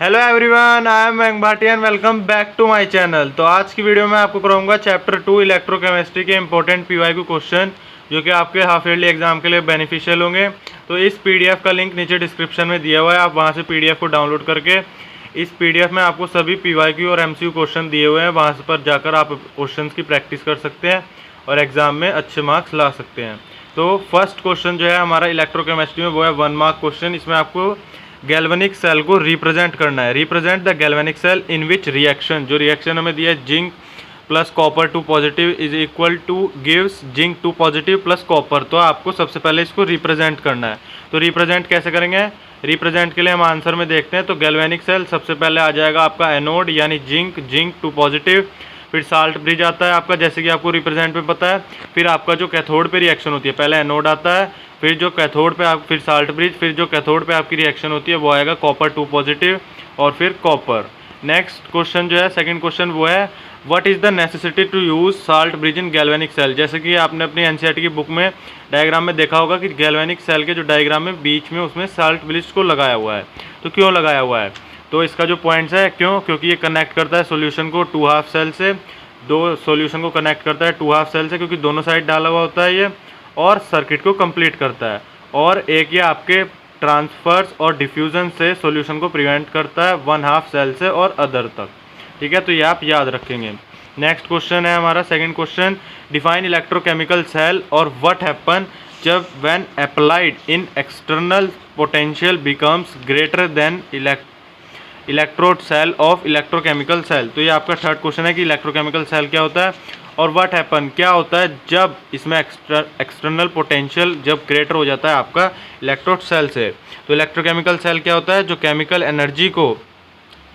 Hello everyone, I am Mayank Bhatia and welcome back to my channel. तो आज की video में आपको कराऊंगा चैप्टर 2 इलेक्ट्रोकेमिस्ट्री के इंपॉर्टेंट पीवाईक्यू क्वेश्चन जो कि आपके हाफ ईयरली एग्जाम के लिए बेनिफिशियल होंगे। तो इस पीडीएफ का लिंक नीचे डिस्क्रिप्शन में दिया हुआ है, आप वहां से पीडीएफ को डाउनलोड करके इस पीडीएफ में आपको सभी पीवाईक्यू और एमसीक्यू क्वेश्चन दिए हुए हैं, वहाँ पर जाकर आप क्वेश्चन की प्रैक्टिस कर सकते हैं और एग्जाम में अच्छे मार्क्स ला सकते हैं। तो फर्स्ट क्वेश्चन जो है हमारा इलेक्ट्रोकेमिस्ट्री में वो है 1 मार्क क्वेश्चन। इसमें आपको गैल्वेनिक सेल को रिप्रेजेंट करना है। Represent the galvanic cell in which reaction, जो रिएक्शन हमें दिया है zinc plus copper 2 positive is equal to gives zinc 2 positive plus copper. तो आपको सबसे पहले इसको रिप्रेजेंट करना है। तो रिप्रेजेंट कैसे करेंगे? रिप्रेजेंट के लिए हम आंसर में देखते हैं। तो गैल्वेनिक सेल सबसे पहले आ जाएगा आपका एनोड यानी जिंक 2 पॉजिटिव, फिर साल्ट ब्रिज आता है आपका, जैसे कि आपको रिप्रेजेंट में पता है। फिर आपका जो कैथोड पे रिएक्शन होती है, पहले एनोड आता है, फिर जो कैथोड पे आप फिर साल्ट ब्रिज, फिर जो कैथोड पे आपकी रिएक्शन होती है वो आएगा कॉपर 2 पॉजिटिव और फिर कॉपर। नेक्स्ट क्वेश्चन जो है सेकंड क्वेश्चन वो है what is the necessity to use salt bridge in galvanic cell. जैसे कि आपने अपनी एनसीईआरटी की बुक में डायग्राम में देखा होगा कि गैल्वेनिक सेल के जो डायग्राम में बीच में उसमें साल्ट ब्रिज को लगाया हुआ है। तो क्यों लगाया हुआ है? तो इसका जो पॉइंट्स है क्यों, क्योंकि ये कनेक्ट करता है सोल्यूशन को 2 हाफ सेल से, दो सॉल्यूशन को कनेक्ट करता है 2 हाफ सेल से, क्योंकि दोनों साइड डाला हुआ होता है ये, और सर्किट को कंप्लीट करता है। और एक ये आपके ट्रांसफर्स और डिफ्यूजन से सॉल्यूशन को प्रिवेंट करता है 1 हाफ सेल से और अदर तक। ठीक है, तो ये आप याद रखेंगे। नेक्स्ट क्वेश्चन है हमारा second question, define electrochemical cell और व्हाट हैपन जब when applied in external potential becomes greater than electrode cell of electrochemical cell. तो ये आपका थर्ड क्वेश्चन है कि इलेक्ट्रोकेमिकल सेल क्या होता है और व्हाट हैपन क्या होता है जब इसमें एक्सटर्नल पोटेंशियल जब ग्रेटर हो जाता है आपका इलेक्ट्रोड सेल से। तो इलेक्ट्रोकेमिकल सेल क्या होता है? जो केमिकल एनर्जी को,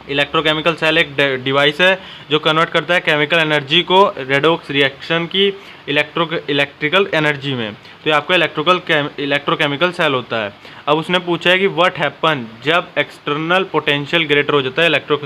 इलेक्ट्रोकेमिकल सेल एक डिवाइस है जो कन्वर्ट करता है केमिकल एनर्जी को रेडॉक्स रिएक्शन की इलेक्ट्रिकल एनर्जी में। तो ये आपका इलेक्ट्रोकेमिकल सेल होता है। अब उसने पूछा है कि व्हाट हैपन जब एक्सटर्नल पोटेंशियल ग्रेटर हो जाता है इलेक्ट्रो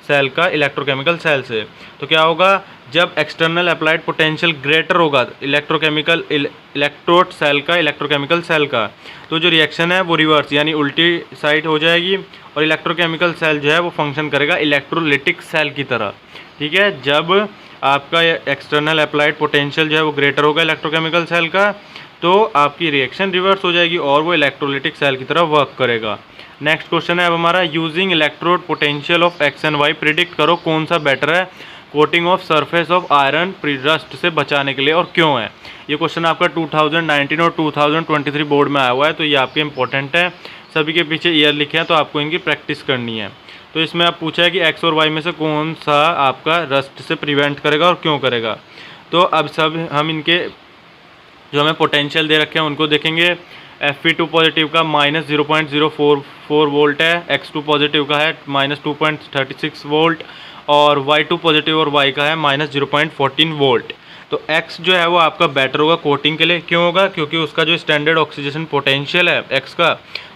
सेल का इलेक्ट्रोकेमिकल सेल से। तो क्या होगा? जब एक्सटर्नल अप्लाइड पोटेंशियल ग्रेटर होगा इलेक्ट्रोड सेल का इलेक्ट्रोकेमिकल सेल का, तो जो रिएक्शन है वो रिवर्स यानी उल्टी साइड हो जाएगी और इलेक्ट्रोकेमिकल सेल जो है वो फंक्शन करेगा इलेक्ट्रोलिटिक सेल की तरह। ठीक है, जब आपका एक्सटर्नल अप्लाइड पोटेंशियल जो है वो ग्रेटर होगा इलेक्ट्रोकेमिकल सेल का, तो आपकी रिएक्शन रिवर्स हो जाएगी और वो इलेक्ट्रोलिटिक सेल की तरह वर्क करेगा। नेक्स्ट क्वेश्चन है अब हमारा, using electrode potential of X and Y predict करो कौन सा बेटर है coating of surface of iron rust से बचाने के लिए और क्यों है। ये क्वेश्चन आपका 2019 और 2023 बोर्ड में आया हुआ है, तो ये आपके इंपॉर्टेंट है। सभी के पीछे ईयर लिखे हैं तो आपको इनकी प्रैक्टिस करनी है। तो इसमें आप पूछा है कि एक्स और वाई में से कौन सा आपका रस्ट से प्रिवेंट करेगा और क्यों करेगा। तो अब सब हम इनके जो हमें पोटेंशियल दे रखे हैं उनको देखेंगे। Fe2 पॉजिटिव का -0.044 वोल्ट है, X2 पॉजिटिव का है -2.36 वोल्ट और Y2 पॉजिटिव और Y का है -0.14 वोल्ट। तो X जो है वो आपका बेटर होगा कोटिंग के लिए। क्यों होगा? क्योंकि उसका जो स्टैंडर्ड ऑक्सीडेशन पोटेंशियल है X का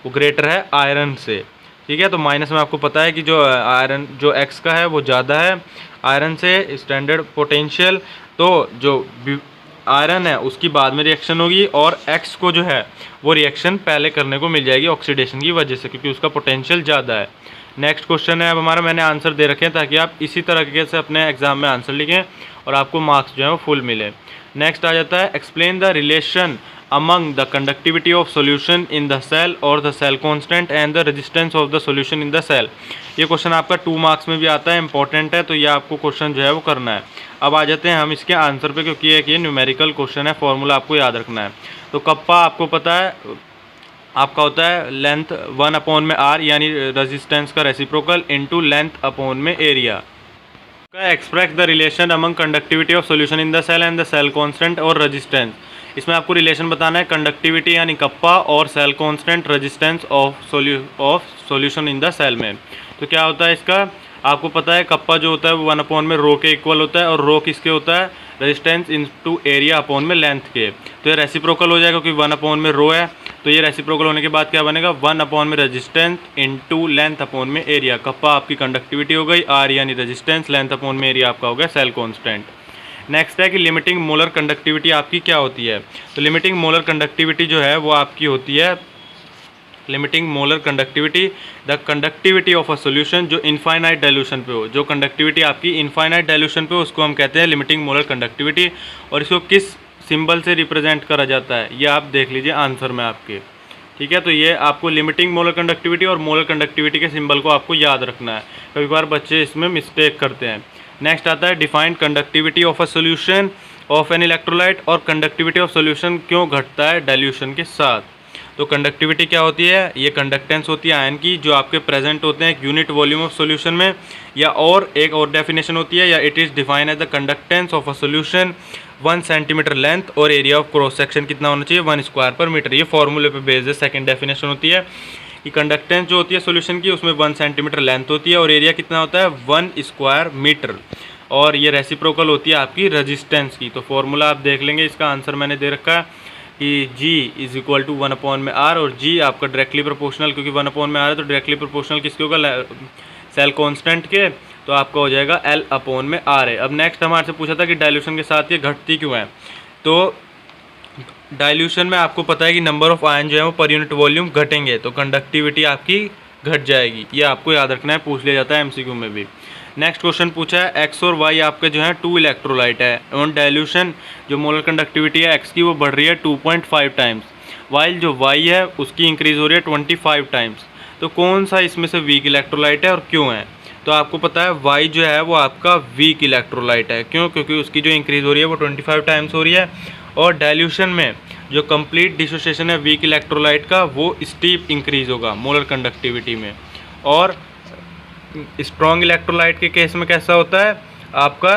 वो ग्रेटर है आयरन से। ठीक है, तो माइनस में आपको पता है कि जो आयरन जो X का है वो ज़्यादा है आयरन से स्टैंडर्ड पोटेंशियल, तो जो आयरन है उसकी बाद में रिएक्शन होगी और X को जो है वो रिएक्शन पहले करने को मिल जाएगी ऑक्सीडेशन की वजह से, क्योंकि उसका पोटेंशियल ज़्यादा है। नेक्स्ट क्वेश्चन है अब हमारा, मैंने आंसर दे रखे हैं ताकि आप इसी तरीके से अपने एग्जाम में आंसर लिखें और आपको मार्क्स जो है वो फुल मिले। नेक्स्ट आ जाता है, explain the relation among the conductivity of solution in the cell or the cell constant and the resistance of the solution in the cell। ये क्वेश्चन आपका 2 मार्क्स में भी आता है, इंपॉर्टेंट है, तो ये आपको क्वेश्चन जो है वो करना है। अब आ जाते हैं हम इसके आंसर पे, क्योंकि एक ये न्यूमेरिकल क्वेश्चन है, फॉर्मूला आपको याद रखना है। तो कप्पा आपको पता है आपका होता है लेंथ 1/r यानी रेजिस्टेंस का रेसिप्रोकल इनटू लेंथ अपॉन में area. Express the relation among conductivity of solution in the cell and the cell constant और रेजिस्टेंस। इसमें आपको रिलेशन बताना है कंडक्टिविटी यानी कप्पा और cell constant resistance of solution in the cell में। तो क्या होता है इसका? आपको पता है कप्पा जो होता है वो 1/, में रो के इक्वल होता है और रो किसके होता है? रेजिस्टेंस इनटू एरिया अपॉन में लेंथ के। तो ये रेसिप्रोकल हो जाएगा क्योंकि 1/, में रो है, तो ये रेसिप्रोकल होने के बाद क्या बनेगा? 1/, में रेजिस्टेंस इनटू लेंथ अपॉन में एरिया। कप्पा आपकी कंडक्टिविटी हो गई, आर यानी रेजिस्टेंस, लेंथ अपॉन में एरिया आपका हो गया सेल कांस्टेंट। नेक्स्ट है कि लिमिटिंग मोलर कंडक्टिविटी आपकी क्या होती है। तो लिमिटिंग मोलर कंडक्टिविटी जो है वो आपकी होती है limiting molar conductivity, the conductivity of a solution जो इनफाइनाइट डाइल्यूशन पे हो, जो कंडक्टिविटी आपकी इनफाइनाइट डाइल्यूशन पे हो उसको हम कहते हैं लिमिटिंग मोलर कंडक्टिविटी। और इसको किस सिंबल से रिप्रेजेंट करा जाता है ये आप देख लीजिए आंसर में आपके, ठीक है। तो ये आपको लिमिटिंग मोलर कंडक्टिविटी और मोलर कंडक्टिविटी के सिंबल को आपको याद रखना है, कई बार बच्चे इसमें मिस्टेक करते हैं। नेक्स्ट आता है define conductivity of a solution of an electrolyte, और कंडक्टिविटी ऑफ सॉल्यूशन क्यों घटता है डाइल्यूशन के साथ। तो कंडक्टिविटी क्या होती है, ये कंडक्टेंस होती है आयन की जो आपके प्रेजेंट होते हैं यूनिट वॉल्यूम ऑफ सॉल्यूशन में, या और एक और डेफिनेशन होती है, या it is define as the conductance of a solution 1 centimetre length और एरिया ऑफ क्रॉस सेक्शन कितना होना चाहिए 1 स्क्वायर पर मीटर। ये फॉर्मूले पे बेस्ड है। सेकंड डेफिनेशन होती है कि कंडक्टेंस जो होती है सॉल्यूशन की उसमें 1 सेंटीमीटर लेंथ होती है और एरिया कितना होता है 1 स्क्वायर मीटर, और ये रेसिप्रोकल होती है आपकी रेजिस्टेंस की। तो फॉर्मूला आप देख लेंगे, इसका आंसर मैंने दे रखा है कि G is equal to 1/r, और G आपका डायरेक्टली प्रोपोर्शनल, क्योंकि 1/r है तो डायरेक्टली प्रोपोर्शनल किसके होगा सेल कांस्टेंट के, तो आपका हो जाएगा L/r है। अब नेक्स्ट हमारे से पूछा था कि डाइल्यूशन के साथ ये घटती क्यों है। तो डाइल्यूशन में आपको पता है कि नंबर ऑफ आयन जो है वो पर यूनिट वॉल्यूम घटेंगे तो कंडक्टिविटी आपकी घट जाएगी, ये आपको याद रखना है, पूछ लिया जाता है एमसीक्यू में भी। नेक्स्ट क्वेश्चन पूछा है एक्स और वाई आपके जो है 2 इलेक्ट्रोलाइट है, और डाइल्यूशन जो मोलर कंडक्टिविटी है एक्स की वो बढ़ रही है 2.5 टाइम्स, वाइल जो वाई है उसकी इंक्रीज़ हो रही है 25 टाइम्स। तो कौन सा इसमें से वीक इलेक्ट्रोलाइट है और क्यों है। तो आपको पता है वाई जो है वो आपका वीक इलेक्ट्रोलाइट है, क्यों, क्योंकि उसकी जो इंक्रीज़ हो रही है वो 25 टाइम्स हो रही है, और डाइल्यूशन में जो कंप्लीट डिसोसिएशन है वीक इलेक्ट्रोलाइट का वो स्टीप इंक्रीज़ होगा मोलर कंडक्टिविटी में। और स्ट्रॉन्ग इलेक्ट्रोलाइट के केस में कैसा होता है आपका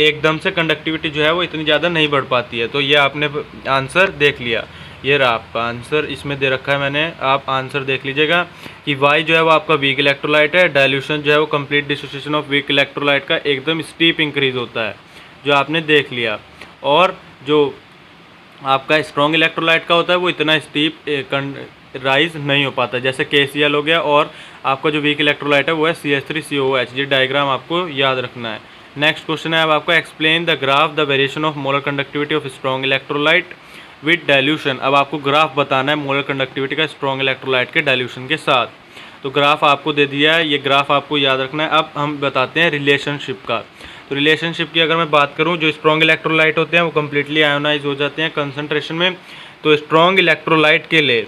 एकदम से कंडक्टिविटी जो है वो इतनी ज़्यादा नहीं बढ़ पाती है। तो ये आपने आंसर देख लिया, ये रहा आपका आंसर, इसमें दे रखा है मैंने, आप आंसर देख लीजिएगा कि वाई जो है वो आपका वीक इलेक्ट्रोलाइट है, डाइल्यूशन जो है वो complete dissociation of weak electrolyte का एकदम स्टीप इंक्रीज होता है जो आपने देख लिया। और जो आपका स्ट्रॉन्ग इलेक्ट्रोलाइट का होता है वो इतना स्टीप राइज नहीं हो पाता, जैसे KCl हो गया, और आपका जो वीक इलेक्ट्रोलाइट है वो है CH3COOH। ये डायग्राम आपको याद रखना है। नेक्स्ट क्वेश्चन है अब आपको explain the graph the variation of molar conductivity of strong electrolyte with dilution. अब आपको ग्राफ बताना है मोलर कंडक्टिविटी का स्ट्रॉन्ग इलेक्ट्रोलाइट के डाइल्यूशन के साथ। तो ग्राफ आपको दे दिया है, ये ग्राफ आपको याद रखना है। अब हम बताते हैं रिलेशनशिप का। तो रिलेशनशिप की अगर मैं बात करूँ, जो स्ट्रॉन्ग इलेक्ट्रोलाइट होते हैं वो कम्प्लीटली आयोनाइज हो जाते हैं कंसनट्रेशन में। तो स्ट्रॉन्ग इलेक्ट्रोलाइट के लिए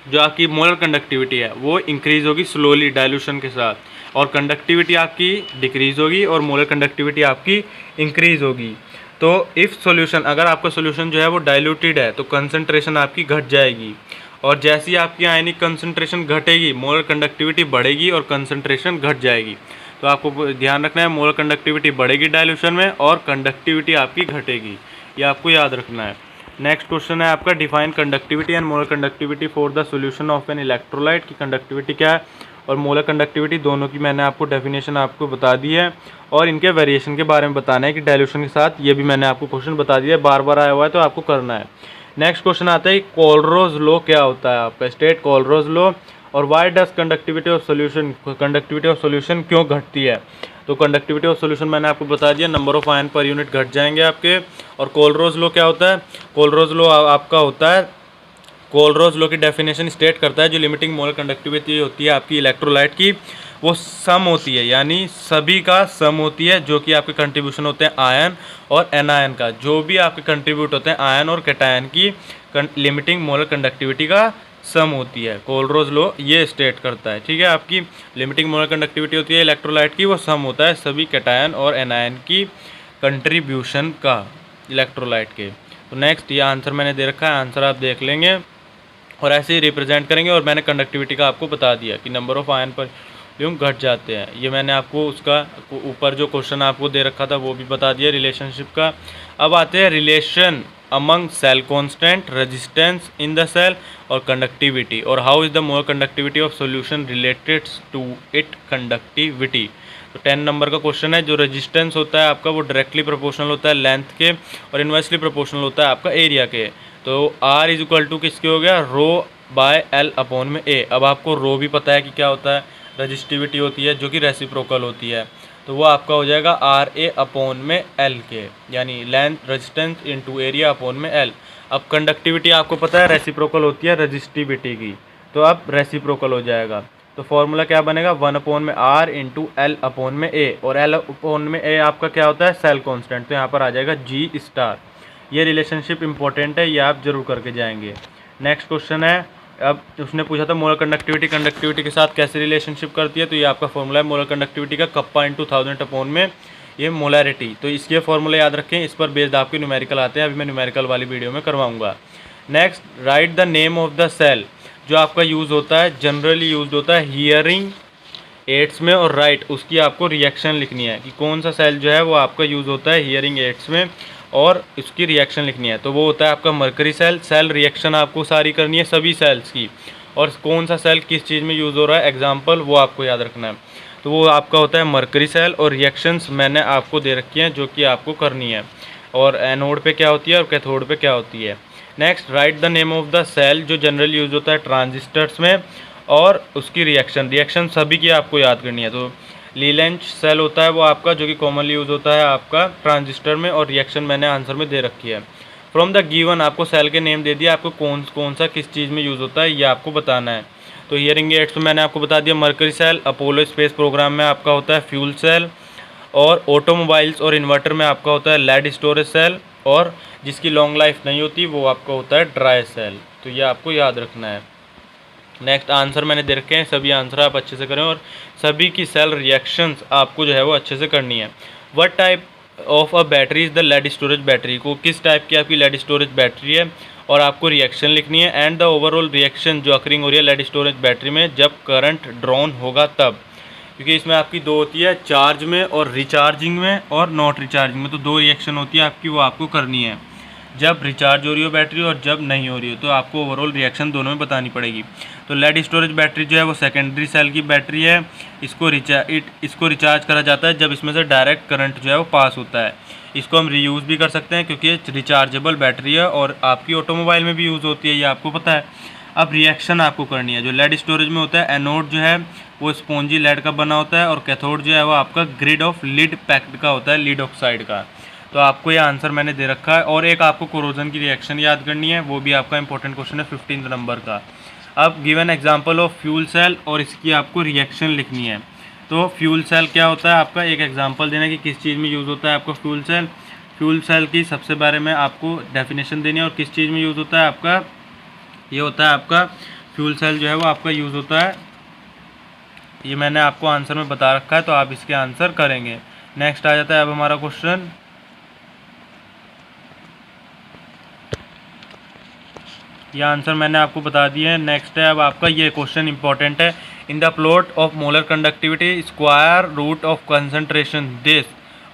जो आपकी मोलर कंडक्टिविटी है वो इंक्रीज़ होगी स्लोली डाइल्यूशन के साथ, और कंडक्टिविटी आपकी डिक्रीज़ होगी और मोलर कंडक्टिविटी आपकी इंक्रीज़ होगी। तो इफ़ सॉल्यूशन, अगर आपका सॉल्यूशन जो है वो डाइल्यूटेड है तो कंसंट्रेशन आपकी घट जाएगी, और जैसी आपकी आयनिक कंसंट्रेशन घटेगी मोलर कंडक्टिविटी बढ़ेगी और कंसंट्रेशन घट जाएगी। तो आपको ध्यान रखना है मोलर कंडक्टिविटी बढ़ेगी डाइल्यूशन में और कंडक्टिविटी आपकी घटेगी, ये आपको याद रखना है। नेक्स्ट क्वेश्चन है आपका define conductivity and molar conductivity for the solution of an electrolyte की कंडक्टिविटी क्या है और मोलर कंडक्टिविटी, दोनों की मैंने आपको डेफिनेशन आपको बता दी है, और इनके वेरिएशन के बारे में बताना है कि डाइल्यूशन के साथ, ये भी मैंने आपको क्वेश्चन बता दिया है, बार बार आया हुआ है तो आपको करना है। नेक्स्ट क्वेश्चन आता है कोलरोज लॉ क्या होता है आपका, स्टेट कोलरोज लॉ, और why does conductivity of solution, conductivity of solution क्यों घटती है। तो कंडक्टिविटी ऑफ सॉल्यूशन मैंने आपको बता दिया, number of ion per unit घट जाएंगे आपके। और कोलरोज लॉ क्या होता है, कोलरोज लॉ आपका होता है, कोलरोज लॉ की डेफिनेशन स्टेट करता है जो लिमिटिंग मोलर कंडक्टिविटी होती है आपकी इलेक्ट्रोलाइट की वो सम होती है, यानी सभी का सम होती है, जो कि आपके कंट्रीब्यूशन होते हैं आयन और एनायन का, जो भी आपके कंट्रीब्यूट होते हैं आयन और कैटायन की लिमिटिंग मोलर कंडक्टिविटी का सम होती है। कोलरोज लॉ ये स्टेट करता है, ठीक है। आपकी लिमिटिंग मोलर कंडक्टिविटी होती है इलेक्ट्रोलाइट की, वो सम होता है सभी कैटायन और एनायन की कंट्रीब्यूशन का इलेक्ट्रोलाइट के। तो नेक्स्ट ये आंसर मैंने दे रखा है, आंसर आप देख लेंगे और ऐसे ही रिप्रेजेंट करेंगे। और मैंने कंडक्टिविटी का आपको बता दिया कि नंबर ऑफ आयन पर यूँ घट जाते हैं, ये मैंने आपको उसका ऊपर जो क्वेश्चन आपको दे रखा था वो भी बता दिया रिलेशनशिप का। अब आते हैं relation among cell constant, resistance in the cell और कंडक्टिविटी, और how is the molar conductivity of solution related to it conductivity. तो 10 नंबर का क्वेश्चन है। जो रेजिस्टेंस होता है आपका वो डायरेक्टली प्रोपोर्शनल होता है लेंथ के, और इन्वर्सली प्रोपोर्शनल होता है आपका एरिया के। तो R इज इक्वल टू किसके हो गया, रो बाय L अपॉन में A। अब आपको रो भी पता है कि क्या होता है, रजिस्टिविटी होती है जो कि रेसिप्रोकल होती है, तो वो आपका हो जाएगा RA अपॉन में L के, यानी length resistance into area upon में L। अब कंडक्टिविटी आपको पता है रेसिप्रोकल होती है रजिस्टिविटी की, तो अब रेसिप्रोकल हो जाएगा। तो फॉर्मूला क्या बनेगा, 1/r इंटू एल अपॉन में ए, और एल अपॉन में ए आपका क्या होता है सेल कांस्टेंट, तो यहाँ पर आ जाएगा जी स्टार। ये रिलेशनशिप इंपॉर्टेंट है, ये आप जरूर करके जाएंगे। नेक्स्ट क्वेश्चन है, अब उसने पूछा था मोलर कंडक्टिविटी के साथ कैसे रिलेशनशिप करती है, तो ये आपका फॉर्मूला है मोलर कंडक्टिविटी का कप्पा इंटू 1000 अपॉन में ये मोलैरिटी। तो इसके फॉर्मूले याद रखें, इस पर बेस्ड आपके न्यूमेरिकल आते हैं, अभी मैं न्यूमेरिकल वाली वीडियो में करवाऊंगा। Next, write the name of the cell, जो आपका यूज़ होता है जनरली यूज होता है हियरिंग एड्स में, और राइट उसकी आपको रिएक्शन लिखनी है कि कौन सा सेल जो है वो आपका यूज़ होता है हियरिंग एड्स में, और उसकी रिएक्शन लिखनी है। तो वो होता है आपका मर्करी सेल। सेल रिएक्शन आपको सारी करनी है सभी सेल्स की, और कौन सा सेल किस चीज़ में यूज़ हो रहा है एग्जाम्पल वो आपको याद रखना है। तो वो आपका होता है मर्करी सेल, और रिएक्शंस मैंने आपको दे रखी हैं जो कि आपको करनी है, और एनोड पे क्या होती है और कैथोड पे क्या होती है। Next, write the name of the cell, जो जनरली यूज़ होता है ट्रांजिस्टर्स में, और उसकी रिएक्शन सभी की आपको याद करनी है। तो लीलेंच सेल होता है वो आपका, जो कि कॉमनली यूज़ होता है आपका ट्रांजिस्टर में, और रिएक्शन मैंने आंसर में दे रखी है। फ्रॉम द गिवन आपको सेल के नेम दे दिया, आपको कौन सा किस चीज़ में यूज़ होता है ये आपको बताना है। तो हियरिंग एड्स तो मैंने आपको बता दिया mercury cell, Apollo space program में आपका होता है फ्यूल सेल, और ऑटोमोबाइल्स और इन्वर्टर में आपका होता है लेड स्टोरेज सेल, और जिसकी लॉन्ग लाइफ नहीं होती वो आपका होता है ड्राई सेल। तो ये आपको याद रखना है। नेक्स्ट, आंसर मैंने दे रखे हैं, सभी आंसर आप अच्छे से करें, और सभी की सेल रिएक्शंस आपको जो है वो अच्छे से करनी है। What type of a battery is the lead storage battery, को किस टाइप की आपकी लेड स्टोरेज बैटरी है, और आपको रिएक्शन लिखनी है। एंड द ओवरऑल रिएक्शन जो अकरिंग हो रही है लेड स्टोरेज बैटरी में जब करंट ड्रॉन होगा तब, क्योंकि इसमें आपकी दो होती है, चार्ज में और रिचार्जिंग में, और नॉट रिचार्जिंग में। तो दो रिएक्शन होती है आपकी, वो आपको करनी है जब रिचार्ज हो रही हो बैटरी और जब नहीं हो रही हो, तो आपको ओवरऑल रिएक्शन दोनों में बतानी पड़ेगी। तो लेड स्टोरेज बैटरी जो है वो सेकेंडरी सेल की बैटरी है, इसको रिचार्ज करा जाता है जब इसमें से डायरेक्ट करंट जो है वो पास होता है। इसको हम रीयूज़ भी कर सकते हैं क्योंकि ये रिचार्जेबल बैटरी है, और आपकी ऑटोमोबाइल में भी यूज़ होती है, ये आपको पता है। अब रिएक्शन आपको करनी है। जो लेड स्टोरेज में होता है, एनोड जो है वो स्पॉन्जी लेड का बना होता है, और कैथोड जो है वो आपका ग्रिड ऑफ लीड पैक्ड का होता है, लीड ऑक्साइड का। तो आपको ये आंसर मैंने दे रखा है, और एक आपको कोरोजन की रिएक्शन याद करनी है, वो भी आपका इंपॉर्टेंट क्वेश्चन है 15 नंबर का। अब given example of fuel cell, और इसकी आपको रिएक्शन लिखनी है। तो फ्यूल सेल क्या होता है आपका, एक एग्जांपल देना कि किस चीज़ में यूज़ होता है आपका फ्यूल सेल। फ्यूल सेल की सबसे बारे में आपको डेफिनेशन देनी है, और किस चीज़ में यूज़ होता है आपका, ये होता है आपका फ्यूल सेल जो है वो आपका यूज़ होता है, ये मैंने आपको आंसर में बता रखा है, तो आप इसके आंसर करेंगे। नेक्स्ट आ जाता है अब हमारा क्वेश्चन, ये आंसर मैंने आपको बता दिया है। नेक्स्ट है अब आपका ये क्वेश्चन इंपॉर्टेंट है, in the plot of molar conductivity square root of concentration this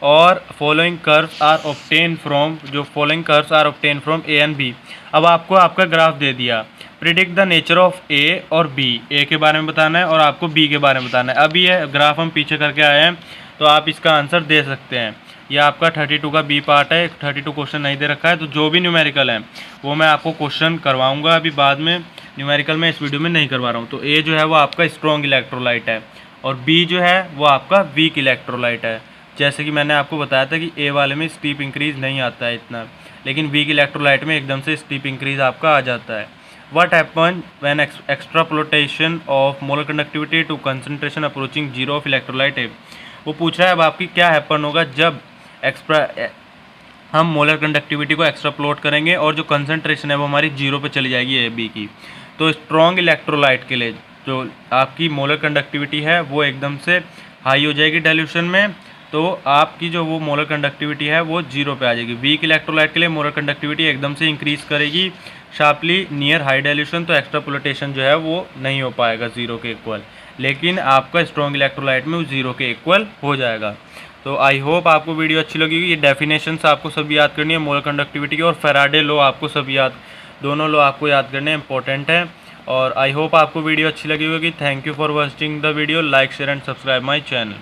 और following curves are obtain from, जो following curves are obtain from A and B. अब आपको आपका ग्राफ दे दिया, predict the nature of A और B, ए के बारे में बताना है और आपको बी के बारे में बताना है। अभी ये ग्राफ हम पीछे करके आए हैं, तो आप इसका आंसर दे सकते हैं। ये आपका 32 का बी पार्ट है, 32 क्वेश्चन नहीं दे रखा है, तो जो भी न्यूमेरिकल है वो मैं आपको क्वेश्चन करवाऊंगा अभी बाद में, न्यूमेरिकल में इस वीडियो में नहीं करवा रहा हूँ। तो ए जो है वो आपका स्ट्रॉन्ग इलेक्ट्रोलाइट है, और बी जो है वो आपका वीक इलेक्ट्रोलाइट है। जैसे कि मैंने आपको बताया था कि ए वाले में स्टीप इंक्रीज नहीं आता है इतना, लेकिन वीक इलेक्ट्रोलाइट में एकदम से स्टीप इंक्रीज आपका आ जाता है। What happen when extrapolation of molar conductivity to concentration approaching zero of electrolyte है, वो पूछ रहा है अब आपकी क्या हैपन होगा जब हम मोलर कंडक्टिविटी को एक्स्ट्राप्लोट करेंगे और जो कंसंट्रेशन है वो हमारी जीरो पे चली जाएगी ए बी की। तो स्ट्रॉन्ग इलेक्ट्रोलाइट के लिए जो आपकी मोलर कंडक्टिविटी है वो एकदम से हाई हो जाएगी डाइल्यूशन में, तो आपकी जो वो मोलर कंडक्टिविटी है वो जीरो पे आ जाएगी। वीक इलेक्ट्रोलाइट के लिए मोलर कंडक्टिविटी एकदम से इंक्रीज़ करेगी शार्पली नियर हाई डाइल्यूशन, तो एक्स्ट्रापोलेशन जो है वो नहीं हो पाएगा जीरो के इक्वल, लेकिन आपका स्ट्रॉन्ग इलेक्ट्रोलाइट में वो जीरो के इक्वल हो जाएगा। तो आई होप आपको वीडियो अच्छी लगेगी। ये डेफिनेशंस आपको सभी याद करनी है मोलर कंडक्टिविटी की, और फैराडे लॉ आपको सभी याद, दोनों लॉ आपको याद करने इंपॉर्टेंट है। और आई होप आपको वीडियो अच्छी लगी होगी। Thank you for watching the video, like share and subscribe my channel.